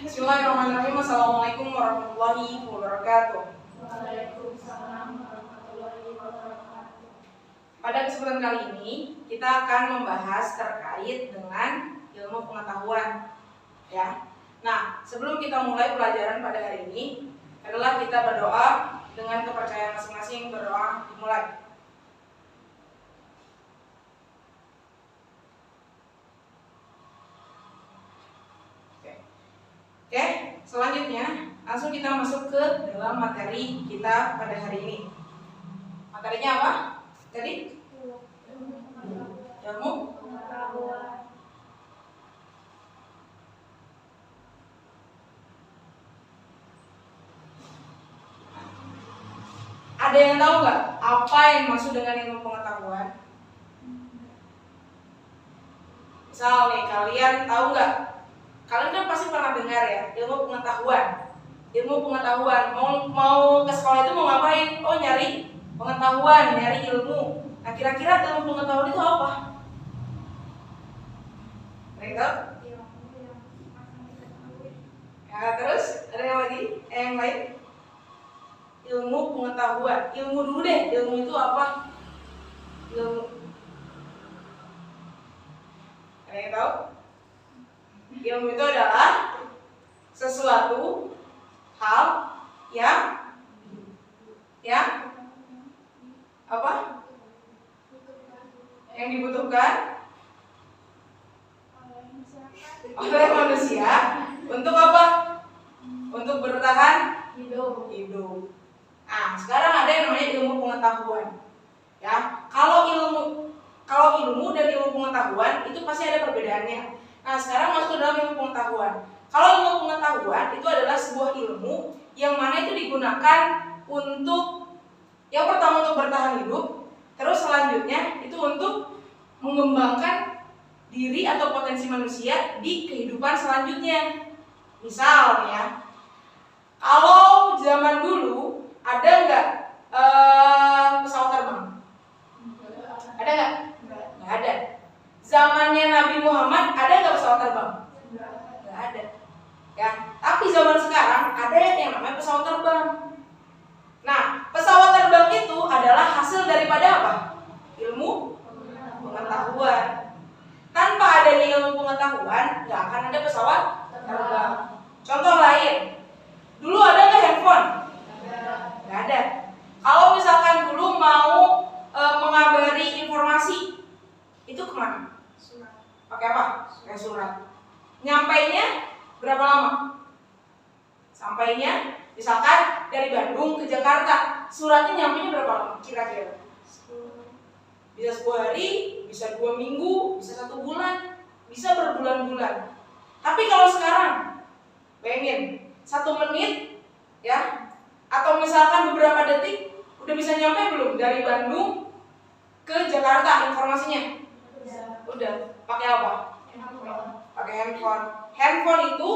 Bismillahirrahmanirrahim. Assalamualaikum warahmatullahi wabarakatuh. Waalaikumsalam warahmatullahi wabarakatuh. Pada kesempatan kali ini kita akan membahas terkait dengan ilmu pengetahuan, ya. Nah, sebelum kita mulai pelajaran pada hari ini, adalah kita berdoa dengan kepercayaan masing-masing. Berdoa dimulai. Oke, selanjutnya langsung kita masuk ke dalam materi kita pada hari ini. Materinya apa? Tadi? Ilmu Pengetahuan. Ada yang tahu nggak apa yang maksud dengan ilmu pengetahuan? Misal nih, kalian tahu nggak? Kalian kan pasti pernah dengar ya, ilmu pengetahuan. Ilmu pengetahuan, mau ke sekolah itu mau ngapain? Oh, nyari pengetahuan, nyari ilmu. Nah, kira-kira ilmu pengetahuan itu apa? Mereka? Ya, terus ada yang lagi? Yang lain? Ilmu pengetahuan. Ilmu dulu deh, ilmu itu apa? Ilmu. Ada yang tahu? Ilmu itu adalah sesuatu hal yang apa? Yang dibutuhkan oleh manusia untuk apa? Untuk bertahan hidup. Nah, sekarang ada yang namanya ilmu pengetahuan. Ya, kalau ilmu dan ilmu pengetahuan itu pasti ada perbedaannya. Nah, sekarang masuk ke dalam ilmu pengetahuan. Kalau ilmu pengetahuan itu adalah sebuah ilmu yang mana itu digunakan untuk yang pertama untuk bertahan hidup, terus selanjutnya itu untuk mengembangkan diri atau potensi manusia di kehidupan selanjutnya. Misal ya, kalau zaman dulu ada nggak pesawat terbang? Ada nggak? Nggak ada. Zamannya Nabi Muhammad ada nggak pesawat terbang? Nggak ada. Ya, tapi zaman sekarang ada yang namanya pesawat terbang. Nah, pesawat terbang itu adalah hasil daripada apa? Ilmu pengetahuan. Tanpa adanya ilmu pengetahuan, nggak akan ada pesawat terbang. Contoh lain, dulu ada nggak handphone? Nggak ada. Kalau misalkan dulu mau mengabari informasi, itu kemana? Pakai apa? Pakai surat. Nyampainya berapa lama? Sampainya misalkan dari Bandung ke Jakarta, suratnya nyampainya berapa lama kira-kira? Bisa 10 hari, bisa 2 minggu, bisa 1 bulan, bisa berbulan-bulan. Tapi kalau sekarang, bayangin 1 menit ya, atau misalkan beberapa detik udah bisa nyampe belum dari Bandung ke Jakarta informasinya? Udah. Pakai apa? Pakai handphone. Handphone itu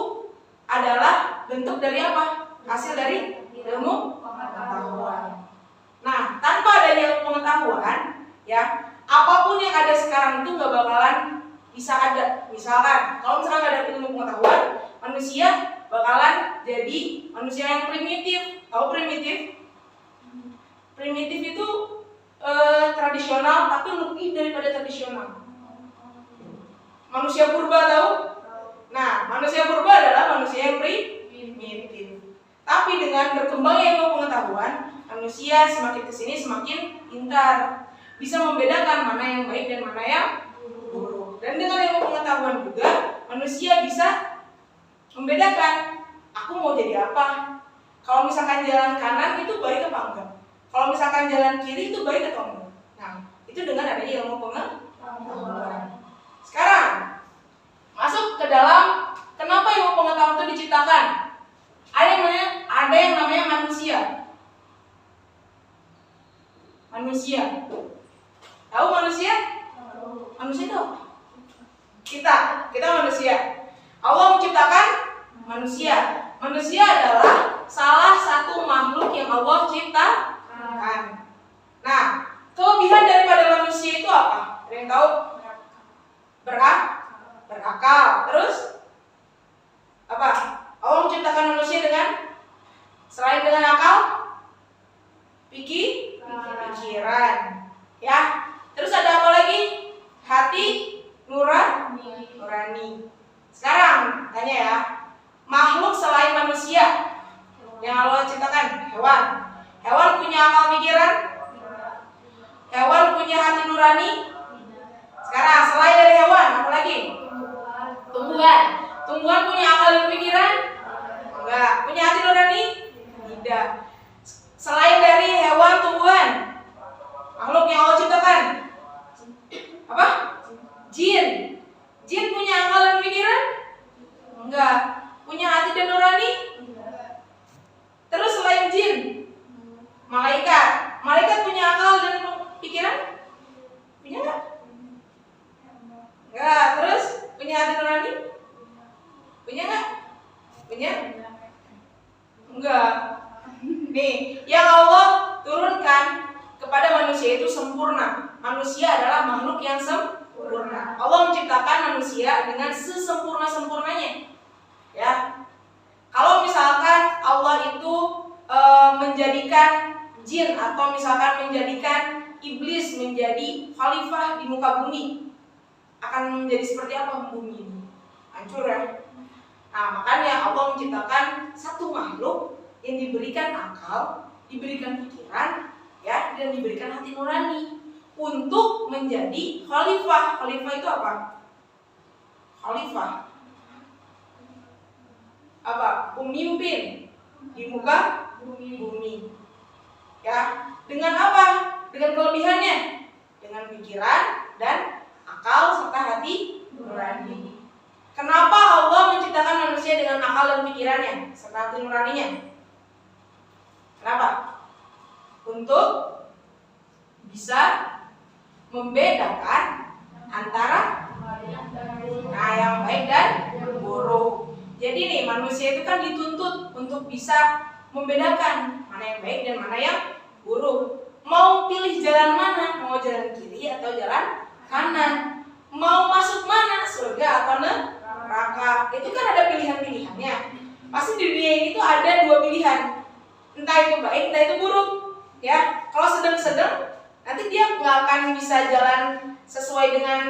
adalah bentuk dari apa? Hasil dari ilmu pengetahuan. Nah, tanpa adanya ilmu pengetahuan, ya, apapun yang ada sekarang itu nggak bakalan bisa ada. Misalkan, kalau misalkan nggak ada ilmu pengetahuan, manusia bakalan jadi manusia yang primitif. Tahu primitif? Primitif itu tradisional, tapi lebih daripada tradisional. Manusia purba tahu? Nah, manusia purba adalah manusia yang primitif. Tapi dengan berkembangnya ilmu pengetahuan, manusia semakin kesini semakin pintar, bisa membedakan mana yang baik dan mana yang buruk. Dan dengan ilmu pengetahuan juga, manusia bisa membedakan, aku mau jadi apa. Kalau misalkan jalan kanan itu baik apa enggak? Kalau misalkan jalan kiri itu baik atau enggak? Nah, itu dengan adanya ilmu pengetahuan. Sekarang masuk ke dalam kenapa ilmu pengetahuan itu diciptakan. Ada yang namanya manusia. Manusia. Tahu manusia? Manusia itu apa? Kita manusia. Allah menciptakan manusia. Manusia adalah salah satu makhluk yang Allah ciptakan. Nah, kelebihan daripada manusia itu apa? Ada yang tahu? Berakal. Terus apa? Allah menciptakan manusia dengan selain dengan akal, pikiran, ya. Terus ada apa lagi? Hati nurani. Sekarang tanya ya, makhluk selain manusia yang Allah ciptakan, hewan. Hewan punya akal pikiran? Hewan punya hati nurani? Sekarang selain dari hewan, apa lagi? Tumbuhan. Tumbuhan punya akal dan pikiran? Enggak. Punya hati nurani? Tidak. Selain dari hewan, tumbuhan, makhluk yang Allah ciptakan, apa? Jin. Jin punya akal dan pikiran? Enggak. Punya hati dan nurani? Terus selain jin, malaikat. Malaikat punya akal dan pikiran? Punya enggak? Enggak. Terus punya hati nurani? Punya enggak? Punya? Enggak. Nih, yang Allah turunkan kepada manusia itu sempurna. Manusia adalah makhluk yang sempurna. Allah menciptakan manusia dengan sesempurna-sempurnanya. Ya. Kalau misalkan Allah itu menjadikan jin atau misalkan menjadikan iblis menjadi khalifah di muka bumi, akan menjadi seperti apa bumi ini? Hancur ya. Nah, makanya Allah menciptakan satu makhluk yang diberikan akal, diberikan pikiran, ya, dan diberikan hati nurani untuk menjadi khalifah. Khalifah itu apa? Khalifah apa? Pemimpin di muka bumi. Ya, dengan apa? Dengan kelebihannya, dengan pikiran dan akal serta hati nurani. Kenapa Allah menciptakan manusia dengan akal dan pikirannya serta hati nuraninya? Kenapa? Untuk bisa membedakan antara yang baik dan buruk. Jadi nih, manusia itu kan dituntut untuk bisa membedakan mana yang baik dan mana yang buruk. Mau pilih jalan mana? Mau jalan kiri atau jalan kanan? Mau masuk mana? Surga atau neraka? Itu kan ada pilihan-pilihannya. Pasti di dunia ini tuh ada dua pilihan. Entah itu baik, entah itu buruk. Ya, kalau sedang-sedang, nanti dia nggak akan bisa jalan sesuai dengan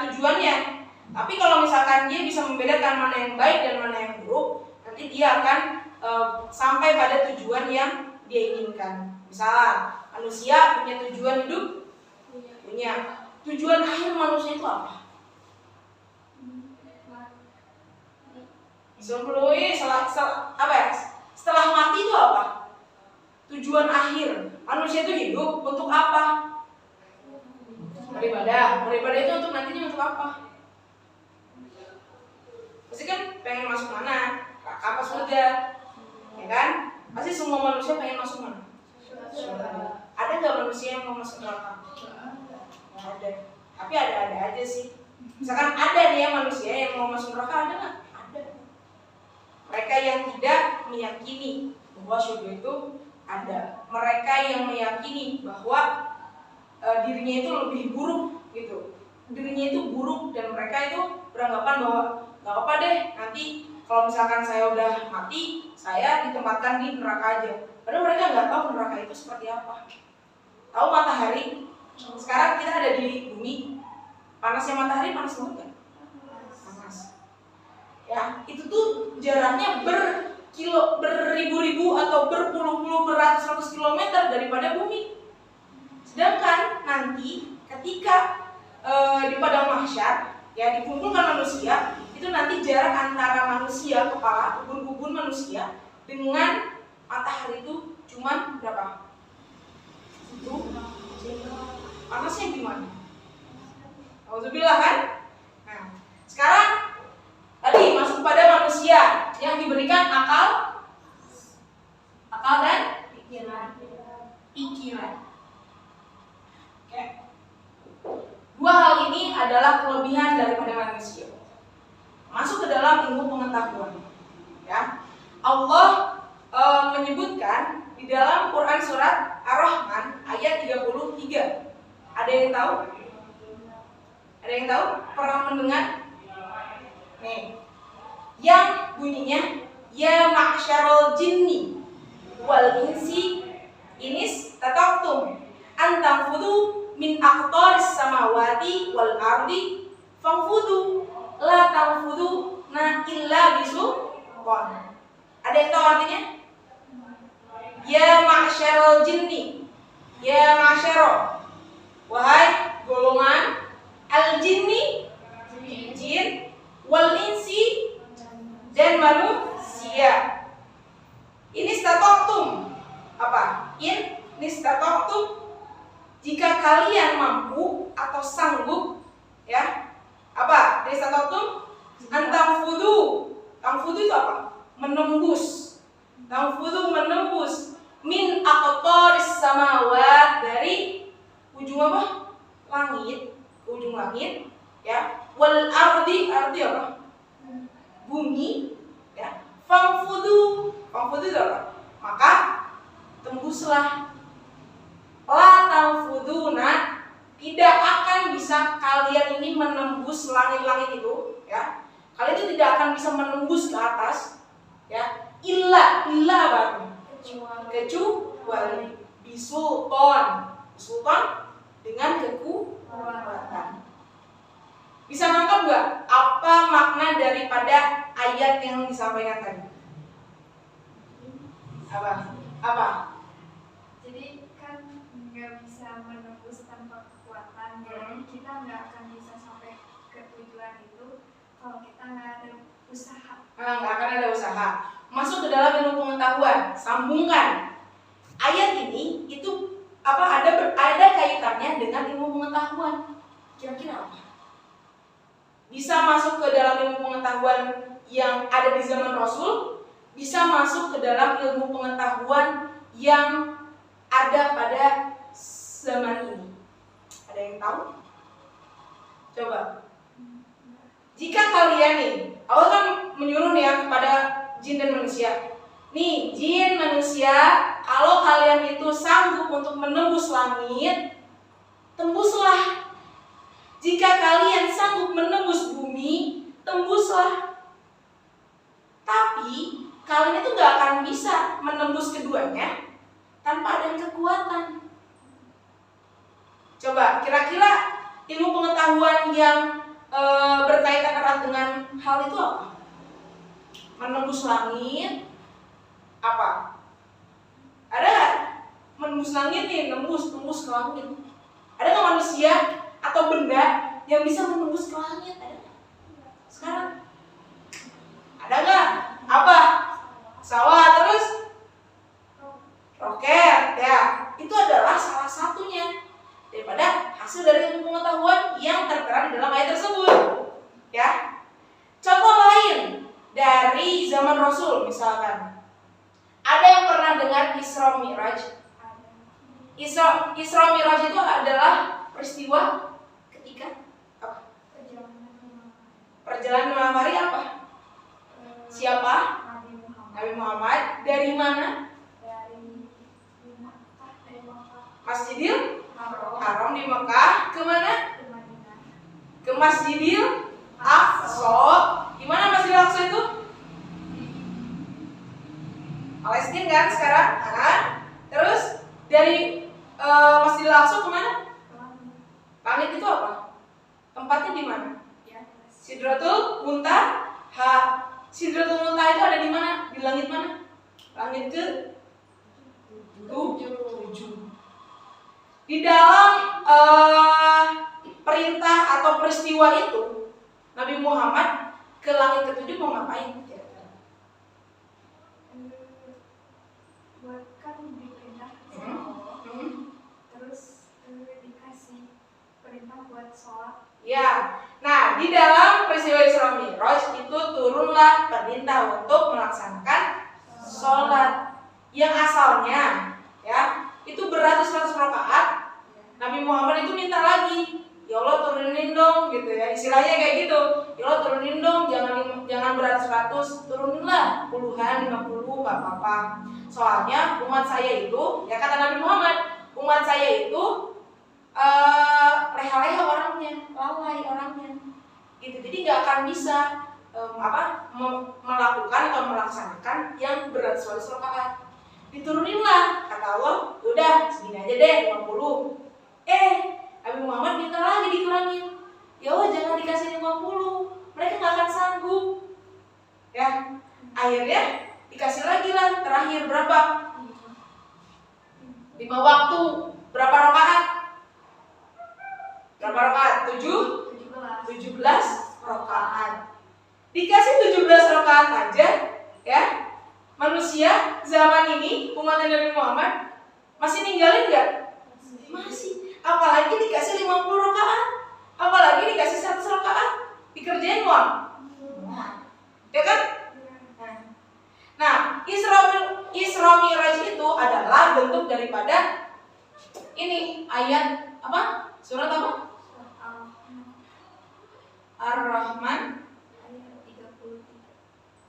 tujuannya. Tapi kalau misalkan dia bisa membedakan mana yang baik dan mana yang buruk, nanti dia akan sampai pada tujuan yang dia inginkan. Misalnya, manusia punya tujuan hidup, punya tujuan akhir manusia itu apa? Setelah mati itu apa? Tujuan akhir manusia itu hidup untuk apa? Beribadah. Beribadah itu untuk nantinya untuk apa? Pasti kan pengen masuk mana? Neraka apa surga? Ya kan? Pasti semua manusia pengen masuk mana? Surga. Ada nggak manusia yang mau masuk neraka? Nggak ada. Tapi ada aja sih. Misalkan ada nih ya manusia yang mau masuk neraka, ada nggak? Ada. Mereka yang tidak meyakini bahwa surga itu ada. Mereka yang meyakini bahwa dirinya itu lebih buruk gitu. Dirinya itu buruk dan mereka itu beranggapan bahwa nggak apa deh, nanti kalau misalkan saya udah mati, saya ditempatkan di neraka aja. Padahal mereka nggak tahu neraka itu seperti apa. Tahu matahari? Sekarang kita ada di bumi. Panasnya matahari panas banget kan? Panas. Ya, itu tuh jaraknya beribu-ribu atau berpuluh-puluh, beratus-ratus kilometer daripada bumi. Sedangkan nanti ketika di padang mahsyar, ya dikumpulkan manusia, itu nanti jarak antara manusia, kepala, ubun-ubun manusia dengan matahari itu cuma berapa? Itu panasnya gimana? Alhamdulillah kan? Nah, sekarang tadi masuk pada manusia yang diberikan akal dan pikiran. Oke. Dua hal ini adalah kelebihan daripada manusia. Masuk ke dalam ilmu pengetahuan. Ya. Allah menyebutkan di dalam Quran surat Ar-Rahman ayat 33. Ada yang tahu? Ada yang tahu? Pernah mendengar? Nih. yang bunyinya ya ma'syarul jinni wal insi inis tataqtum antanfudu min aqtaris samawati wal ardi fangfudu la tanfudu na illa bisultan. Ada yang tahu artinya? Ya ma'syarul jinni, ya ma'syaro, wahai golongan al jinni jin wal insi dan manusia. Ini statoktum apa? Ini statoktum jika kalian mampu atau sanggup, ya apa? Ini statoktum antangfudu. Tangfudu itu apa? Menembus. Tangfudu menembus min aqtaris samawat, dari ujung apa? Langit, ujung langit, ya. Wal ardi, ardi apa? Bumi, ya. Fangfudu itu apa? Maka tembuslah. La tanfuduna, tidak akan bisa kalian ini menembus langit-langit itu, ya. Kalian itu tidak akan bisa menembus ke atas, ya. Illa apa? Kecuali bisultan dengan kekuatan. Bisa nangkap nggak apa makna daripada ayat yang disampaikan tadi? Apa? Jadi kan nggak bisa menembus tanpa kekuatan, jadi kita nggak akan bisa sampai ke tujuan itu kalau kita nggak ada usaha. Nggak akan ada usaha. Masuk ke dalam ilmu pengetahuan, sambungkan. Ayat ini itu ada kaitannya dengan ilmu pengetahuan. Kira-kira apa? Bisa masuk ke dalam ilmu pengetahuan yang ada di zaman Rasul, bisa masuk ke dalam ilmu pengetahuan yang ada pada zaman ini. Ada yang tahu? Coba. Jika kalian nih, Allah kan menyuruh nih ya kepada jin dan manusia. Nih, jin manusia, kalau kalian itu sanggup untuk menembus langit, tembuslah. Jika kalian sanggup menembus bumi, tembuslah. Tapi kalian itu gak akan bisa menembus keduanya tanpa ada kekuatan. Coba, kira-kira ilmu pengetahuan yang berkaitan erat dengan hal itu apa? Menembus langit, apa? Ada gak? Menembus langit nih, tembus ke langit. Ada gak manusia atau benda yang bisa menembus ke langit? Ada gak? Sekarang? Ada gak? Apa? Pesawat, terus? Roket, ya. Itu adalah salah satunya daripada hasil dari ilmu pengetahuan yang tertera di dalam ayat tersebut, ya. Contoh lain dari zaman Rasul, misalkan ada yang pernah dengar Isra Mi'raj? Isra Mi'raj itu adalah peristiwa ketika apa? Perjalanan malam hari apa? Siapa? Nabi Muhammad. Dari mana? Masjidil Haram di Mekah. Kemana? Ke Masjidil Aqsa. Di mana Masjidil Aqsa itu? Palestina kan sekarang. Terus dari Masjidil Aqsa kemana? Langit itu apa? Tempatnya di mana? Sidratul Muntaha. Sidratul Muntaha itu ada di mana? Di langit mana? Langit ke 7. Di dalam perintah atau peristiwa itu, Nabi Muhammad ke langit ke-7 mau ngapain? Buat kan diperintah terus dikasih perintah buat sholat. Ya, nah di dalam peristiwa Isra Mi'raj itu turunlah perintah untuk melaksanakan sholat yang asalnya, ya, itu beratus-ratus rakaat. Nabi Muhammad itu minta lagi, ya Allah turunin dong, gitu ya, istilahnya kayak gitu. Ya Allah turunin dong, jangan beratus-ratus, turuninlah puluhan, 50, nggak apa-apa. Soalnya umat saya itu, ya kata Nabi Muhammad, umat saya itu leha-leha orangnya, lalai orangnya, gitu. Jadi nggak akan bisa melakukan atau melaksanakan yang berat 100 rakaat. Dituruninlah, kata Allah, udah segini aja deh 50. Nabi Muhammad minta lagi dikurangin. Ya Allah, jangan dikasih 50, mereka nggak akan sanggup. Ya, akhirnya dikasih lagi lah, terakhir berapa? 5 waktu, berapa rakaat? Berapa rakaat? 17 rakaat. Dikasih 17 rakaat aja, ya. Manusia zaman ini, umat Nabi Muhammad masih ninggalin nggak? Masih. Apalagi dikasih 50 rakaat, apalagi dikasih 100 rakaat, dikerjain uang. Ya kan? Nah, Isra Mi'raj itu adalah bentuk daripada ini ayat apa? Surat apa? Ar-Rahman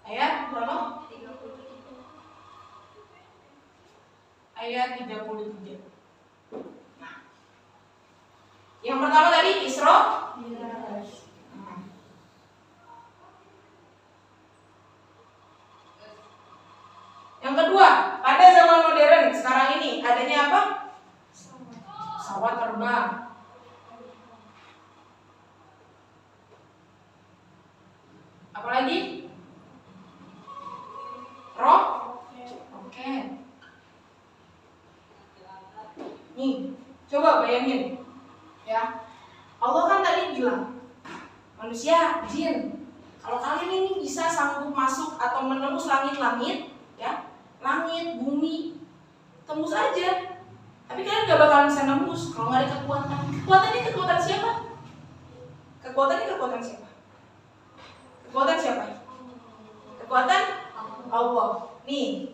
ayat berapa? Ayat 33. Nah, yang pertama tadi Isra Mi'raj. Yang kedua, pada zaman modern sekarang ini adanya apa? Pesawat terbang. Apalagi? Roket. Nih, coba bayangin, ya. Allah kan tadi bilang, manusia, jin, kalau kalian ini bisa sanggup masuk atau menembus langit-langit, ya, langit, bumi, tembus aja. Tapi kalian gak bakalan bisa nembus kalau nggak ada kekuatan. Kekuatan ini kekuatan siapa? Kekuatan ini kekuatan siapa? Kekuatan siapa? Kekuatan Allah. Nih,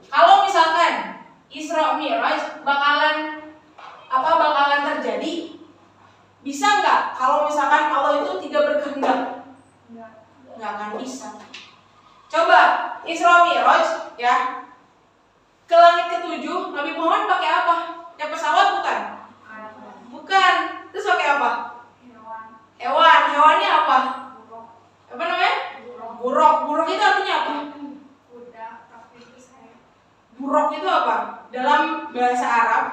kalau misalkan Isra Mi'raj bakalan terjadi, bisa nggak kalau misalkan Allah itu tidak berkehendak? Nggak akan bisa. Coba Isra Mi'raj, ya, ke langit ke-7, Nabi Muhammad pakai apa? Pakai pesawat bukan? Bukan. Terus pakai apa? Hewan. Hewannya apa? Apa namanya? Buruk. Buruk itu artinya apa? Buruk itu apa? Dalam bahasa Arab,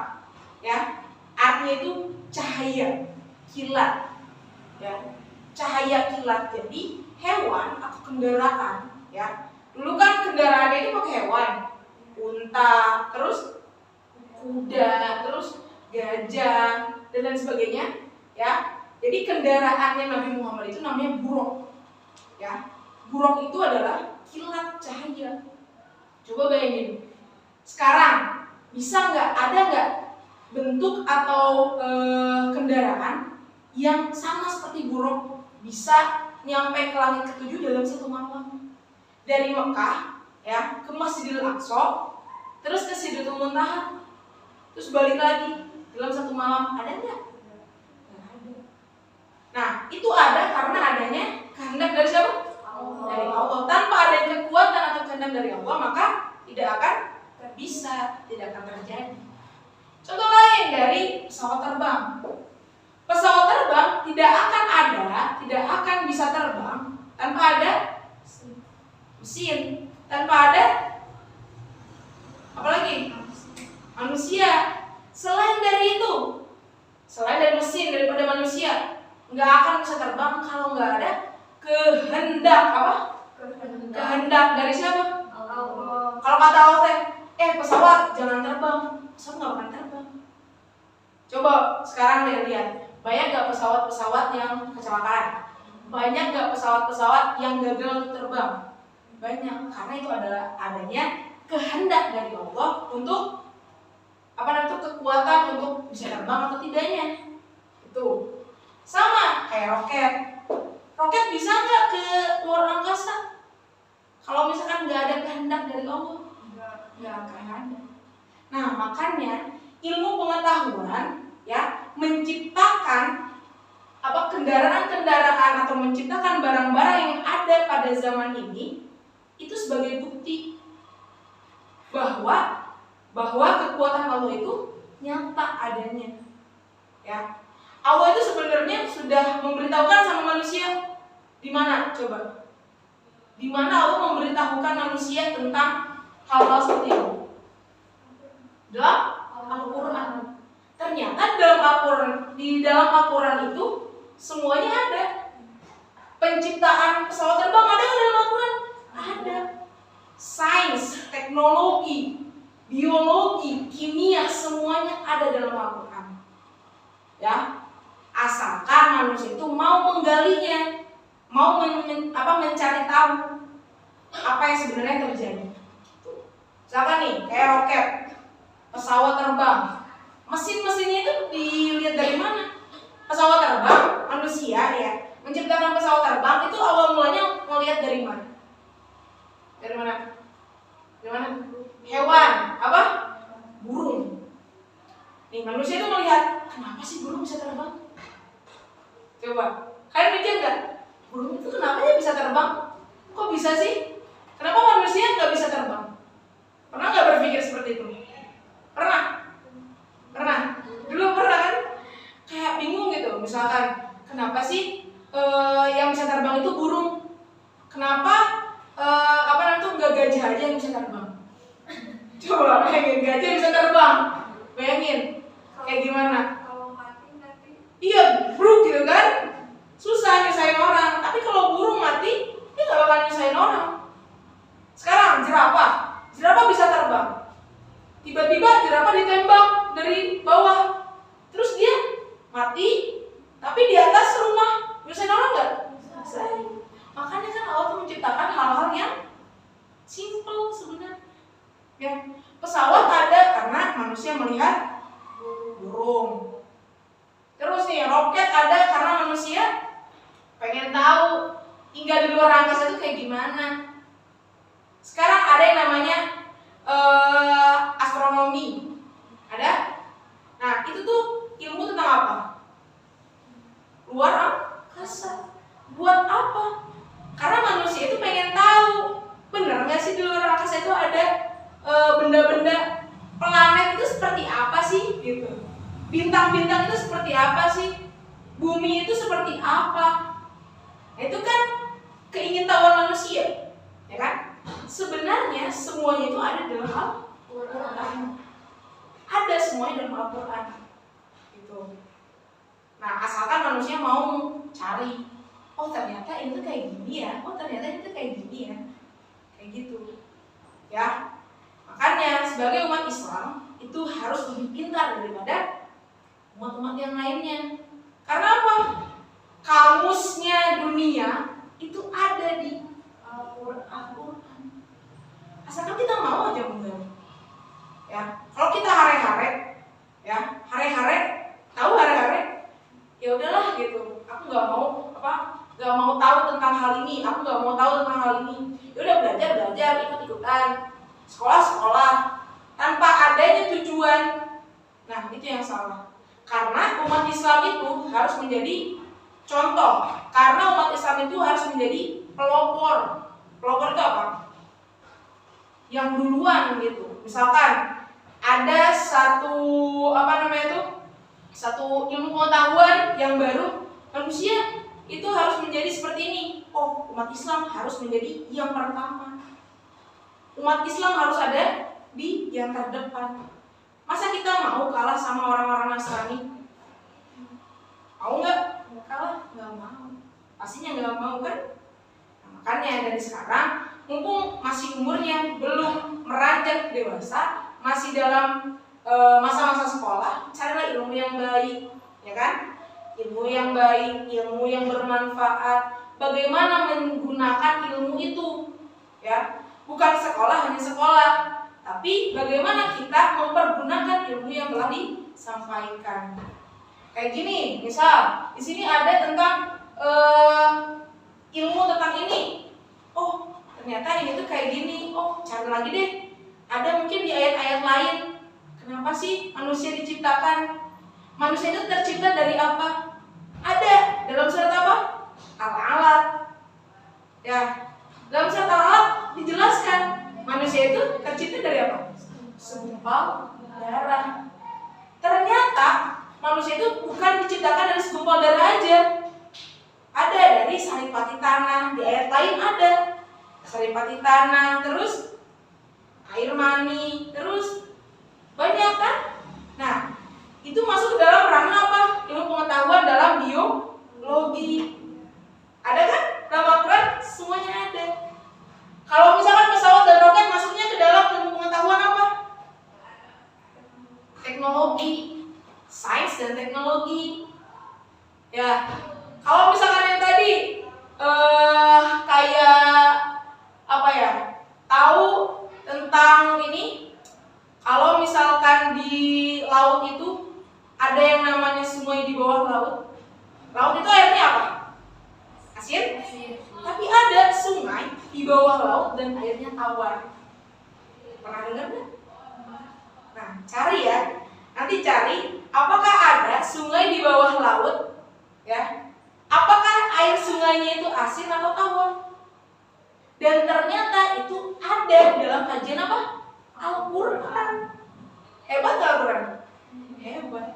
ya, artinya itu cahaya, kilat, ya, cahaya kilat. Jadi hewan atau kendaraan, ya, dulu kan kendaraannya itu pakai hewan, unta, terus kuda, terus gajah, dan lain sebagainya, ya. Jadi kendaraannya Nabi Muhammad itu namanya buruk, ya. Buruk itu adalah kilat cahaya. Coba bayangin, sekarang bisa nggak, ada nggak bentuk atau kendaraan yang sama seperti buruk bisa nyampe ke langit ke-7 dalam satu malam? Dari Mekah, ya, ke Masjidil Aqsa, terus ke Sidratul Muntaha, terus balik lagi dalam satu malam, ada nggak? Nggak ada. Nah, itu ada karena adanya kehendak dari siapa? Dari Allah. Tanpa adanya kekuatan atau kehendak dari Allah, maka tidak akan bisa, tidak akan terjadi. Contoh lain dari pesawat terbang. Pesawat terbang tidak akan bisa terbang tanpa ada mesin, tanpa ada apalagi manusia. Selain dari itu, selain dari mesin, daripada manusia, nggak akan bisa terbang kalau nggak ada kehendak apa? Kehendak dari siapa? Allah. Kalau kata Allah, pesawat jangan terbang, pesawat nggak akan terbang. Coba sekarang deh lihat, banyak nggak pesawat-pesawat yang kecelakaan? Banyak nggak pesawat-pesawat yang gagal untuk terbang? Banyak, karena itu adalah adanya kehendak dari Allah untuk kekuatan untuk bisa terbang atau tidaknya. Itu sama kayak roket. Roket bisa nggak ke luar angkasa? Kalau misalkan nggak ada kehendak dari Allah, nggak akan ada. Nah, makanya ilmu pengetahuan, ya, menciptakan kendaraan-kendaraan atau menciptakan barang-barang yang ada pada zaman ini itu sebagai bukti bahwa kekuatan Allah itu nyata adanya, ya. Allah itu sebenarnya sudah memberitahukan sama manusia di mana? Coba di mana Allah memberitahukan manusia tentang hal-hal seperti itu? Dalam Al-Quran. Ternyata di dalam Al-Quran itu semuanya ada. Penciptaan pesawat terbang ada nggak dalam Al-Quran? Ada. Sains, teknologi, biologi, kimia, semuanya ada dalam Al-Quran. Ya, asalkan manusia itu mau menggalinya, mau mencari tahu apa yang sebenarnya terjadi. Misalkan nih, kayak roket, pesawat terbang, mesin-mesinnya itu dilihat dari mana? Pesawat terbang, manusia ya, menciptakan pesawat terbang itu awal mulanya melihat dari mana? Dari mana? Dari mana? Hewan, apa? Burung. Nih manusia itu melihat, kenapa sih burung bisa terbang? Coba, kalian mikir nggak? Burung itu kenapa ya bisa terbang? Kok bisa sih? Kenapa manusia nggak bisa terbang? Pernah nggak berpikir seperti itu? Pernah? Pernah? Dulu pernah kan? Kayak bingung gitu. Misalkan, kenapa sih yang bisa terbang itu burung? Kenapa nggak gajah aja yang bisa terbang? Coba bayangin, gajah bisa terbang. Bayangin, kayak gimana? Kalau mati nanti. Iya, burung gitu kan? Susah nyusahin orang. Tapi kalau burung mati, dia nggak bakal nyusahin orang. Sekarang jerapah bisa terbang. Tiba-tiba jerapah ditembak dari bawah, terus dia mati, tapi di atas rumah nyusahin orang nggak? Nyusahin. Makanya kan Allah tuh menciptakan hal-hal yang simple sebenarnya. Ya, pesawat ada karena manusia melihat burung. Terus nih, roket ada karena manusia pengen tahu tinggal di luar angkasa itu kayak gimana. Sekarang ada yang namanya astronomi. Ada? Nah, itu tuh ilmu tentang apa? Luar angkasa. Buat apa? Karena manusia itu pengen tahu, benar nggak sih di luar angkasa itu ada benda-benda, planet itu seperti apa sih gitu. Bintang-bintang itu seperti apa sih? Bumi itu seperti apa? Itu kan keingintahuan manusia, ya kan? Sebenarnya semuanya itu ada dalam Al-Quran. Ada semuanya dalam Al-Quran. Gitu. Nah, asalkan manusia mau cari, oh ternyata itu kayak gini ya, oh ternyata itu kayak gini ya, kayak gitu. Ya, makanya sebagai umat Islam itu harus lebih pintar daripada umat-umat yang lainnya. Karena apa? Kamusnya dunia itu ada di Al-Quran. Asalkan kita mau aja menggali. Ya, kalau kita hare-hare, ya hare-hare, tahu hare-hare? Ya udahlah gitu. Aku nggak mau tahu tentang hal ini. Aku nggak mau tahu tentang hal ini. Ya udah belajar, ikut-ikutan, sekolah, tanpa adanya tujuan. Nah, itu yang salah. Karena umat Islam itu harus menjadi contoh. Karena umat Islam itu harus menjadi pelopor. Pelopor itu apa? Yang duluan gitu. Misalkan ada satu ilmu pengetahuan yang baru, manusia itu harus menjadi seperti ini. Oh, umat Islam harus menjadi yang pertama. Umat Islam harus ada di yang terdepan. Masa kita mau kalah sama orang-orang Nasrani? Mau nggak? Mau kalah? Nggak mau. Pastinya nggak mau kan? Nah, makanya dari sekarang, mumpung masih umurnya belum meranjak dewasa, masih dalam masa-masa sekolah, carilah ilmu yang baik, ya kan? Ilmu yang baik, ilmu yang bermanfaat. Bagaimana menggunakan ilmu itu, ya? Bukan sekolah hanya sekolah, tapi bagaimana kita mempergunakan ilmu yang telah disampaikan. Kayak gini, misal di sini ada tentang ilmu tentang ini. Oh, ternyata ini tuh kayak gini. Oh, cari lagi deh. Ada mungkin di ayat-ayat lain. Kenapa sih manusia diciptakan? Manusia itu tercipta dari apa? Ada dalam surat apa? Al-Alaq. Ya, dalam surat Al-Alaq dijelaskan manusia itu tercipta dari apa? Segumpal darah. Ternyata manusia itu bukan diciptakan dari segumpal darah aja. Ada dari saripati tanah, di ayat lain ada. saripati tanah, terus air mani, terus banyak kan? Nah, itu masuk ke dalam ranah apa? Ilmu pengetahuan dalam biologi. Ada kan? Dalam Al-Quran semuanya ada. Kalau misalkan pesawat dan roket masuknya ke dalam ilmu pengetahuan apa? Teknologi, sains dan teknologi. Ya, kalau misalkan yang tadi kayak apa ya? Tahu tentang ini, kalau misalkan di laut itu ada yang namanya sungai di bawah laut. Laut itu airnya apa? Asin? Tapi ada sungai di bawah laut dan airnya tawar. Pernah dengar nggak? Nah, cari ya. Nanti cari apakah ada sungai di bawah laut, ya? Apakah air sungainya itu asin atau tawar? Dan ternyata itu ada di dalam kajian apa? Al-Quran. Hebat nggak Al-Quran? Hebat.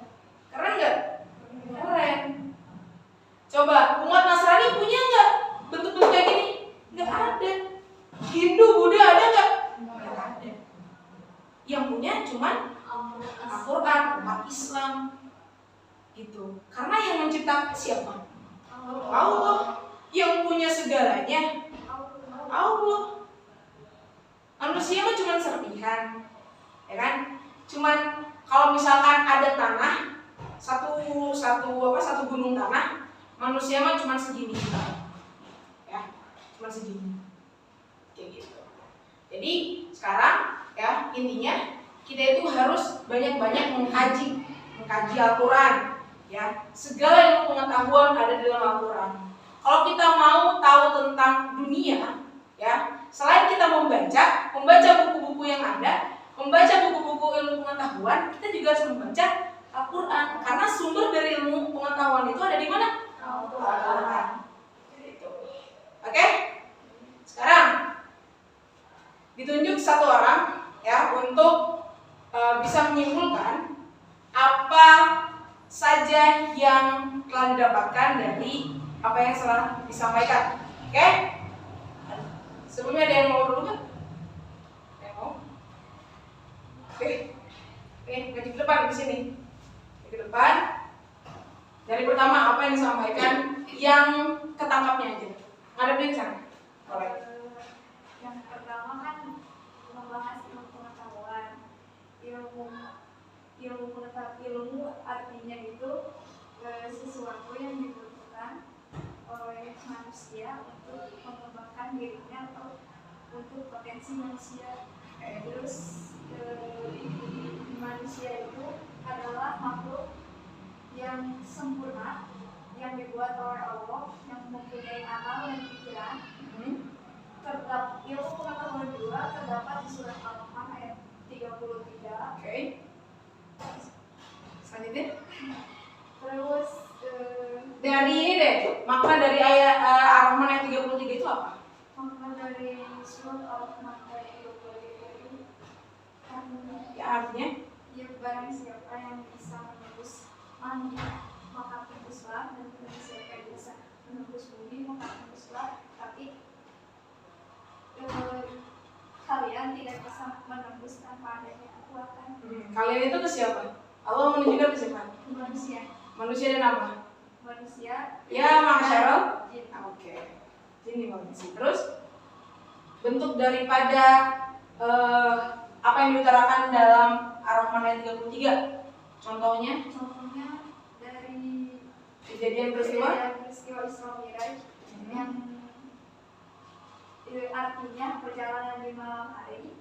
Keren nggak? Keren. Coba umat Nasrani punya nggak bentuk-bentuk kayak gini? Nggak ada. Hindu, Buddha ada nggak? Nggak ada. Yang punya cuman Al-Quran, umat Islam. Gitu. Karena yang menciptakan siapa? Allah. Yang punya segalanya Allah. Manusia mah cuma serpihan, ya kan? Cuman kalau misalkan ada tanah satu gunung tanah, manusia mah cuma segini, ya, cuma segini, kayak gitu. Jadi sekarang ya intinya kita itu harus banyak-banyak mengkaji Al-Quran, ya. Segala ilmu pengetahuan ada di dalam Al-Quran. Kalau kita mau tahu tentang dunia, ya, selain kita membaca buku-buku yang ada, membaca buku-buku ilmu pengetahuan, kita juga harus membaca Al-Quran. Karena sumber dari ilmu pengetahuan itu ada di mana? Al-Quran. Gitu. Oke? Sekarang ditunjuk satu orang, ya, untuk bisa menyimpulkan apa saja yang telah didapatkan dari apa yang telah disampaikan. Oke? Sebelumnya ada yang mau dulu kan? Ada yang mau? Oke, ngaji ke depan di sini. Ke depan. Dari pertama apa yang disampaikan, yang ketangkapnya aja. Ngadepin ke sana. Boleh. Yang pertama kan membahas ilmu pengetahuan. Ilmu artinya itu sesuatu yang dibutuhkan oleh manusia untuk mengembangkan dirinya atau untuk potensi manusia. Terus manusia itu adalah makhluk yang sempurna, yang dibuat oleh Allah, yang mempunyai akal dan pikiran. Ilmu pengetahuan juga terdapat di surat Al-Rahman ayat 33. Oke. Selanjutnya. Terus dari ini deh, makna dari ayat Ar-Rahman ayat 33 itu apa? makna dari surat Al-Rahman ayat 33 itu kan Ya artinya ya barang siapa yang bisa menembus langit maka tembuslah, dan barang siapa yang bisa menembus bumi maka tembuslah, tapi kalian tidak bisa menembus tanpa adanya kekuatan kalian itu ke siapa? Allah menunjukkan ke siapa? manusia. Manusia dan apa? Manusia Ya, masyarakat. jin. Oke. Ini manusia. Terus bentuk daripada apa yang diutarakan dalam Ar-Rahman ayat 33. Contohnya dari kejadian peristiwa Isra Mi'raj yang artinya perjalanan di malam hari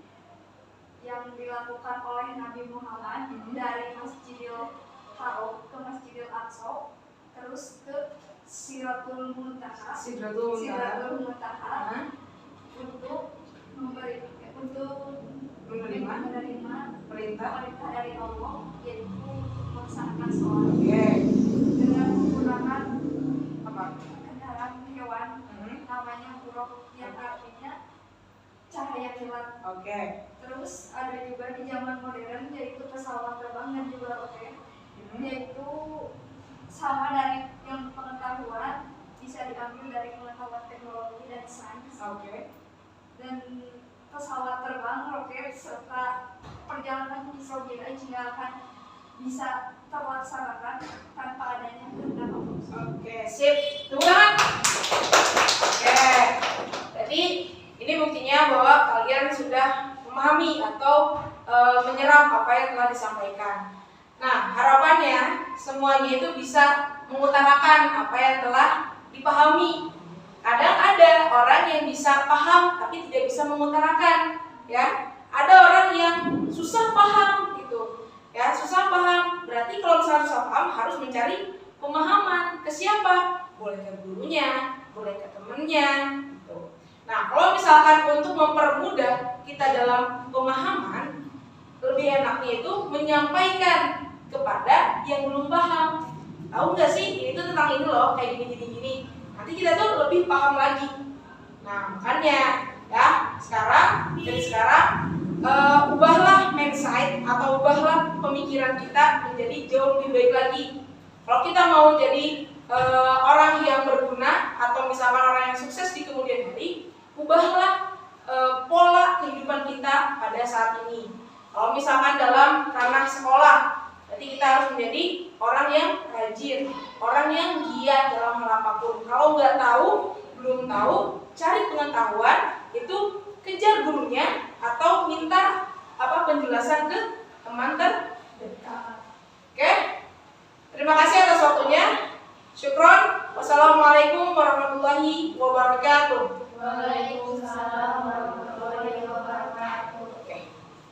yang dilakukan oleh Nabi Muhammad dari Masjidil Haram ke Masjidil Aqsa, terus ke Sidratul Muntaha untuk menerima perintah dari Allah, yaitu melaksanakan sholat dengan menggunakan kendaraan hewan namanya buraq, yang artinya cahaya kilat. Terus ada juga di zaman modern yaitu pesawat terbang dan juga roket, yaitu sama dari yang pengetahuan bisa diambil dari pengetahuan teknologi dan sains. pesawat terbang, roket, serta perjalanan zodiak juga akan bisa terlaksanakan tanpa adanya kehendak Allah. Oke, sip. Tepuk tangan. Oke. Jadi ini buktinya bahwa kalian sudah memahami atau menyerap apa yang telah disampaikan. Nah, harapannya semuanya itu bisa mengutarakan apa yang telah dipahami. Kadang ada orang yang bisa paham tapi tidak bisa mengutarakan, ya. Ada orang yang susah paham gitu. Ya, susah paham. Berarti kalau misalnya susah paham harus mencari pemahaman ke siapa? Boleh ke gurunya, boleh ke temennya gitu. Nah, kalau misalkan untuk mempermudah kita dalam pemahaman, lebih enaknya itu menyampaikan kepada yang belum paham. Tahu nggak sih, ini tuh tentang ini loh, kayak gini. Nanti kita tuh lebih paham lagi. Nah, makanya ya, dari sekarang ubahlah mindset atau ubahlah pemikiran kita menjadi jauh lebih baik lagi. Kalau kita mau jadi orang yang berguna atau misalkan orang yang sukses di kemudian hari, ubahlah pola kehidupan kita pada saat ini. Kalau misalkan dalam ranah sekolah, berarti kita harus menjadi orang yang rajin, orang yang giat dalam hal apapun. Kalau nggak tahu, belum tahu, cari pengetahuan, itu kejar gurunya atau minta penjelasan ke teman terdekat. Oke? Terima kasih atas waktunya. Syukron. Wassalamualaikum warahmatullahi wabarakatuh. Waalaikumsalam warahmatullahi wabarakatuh.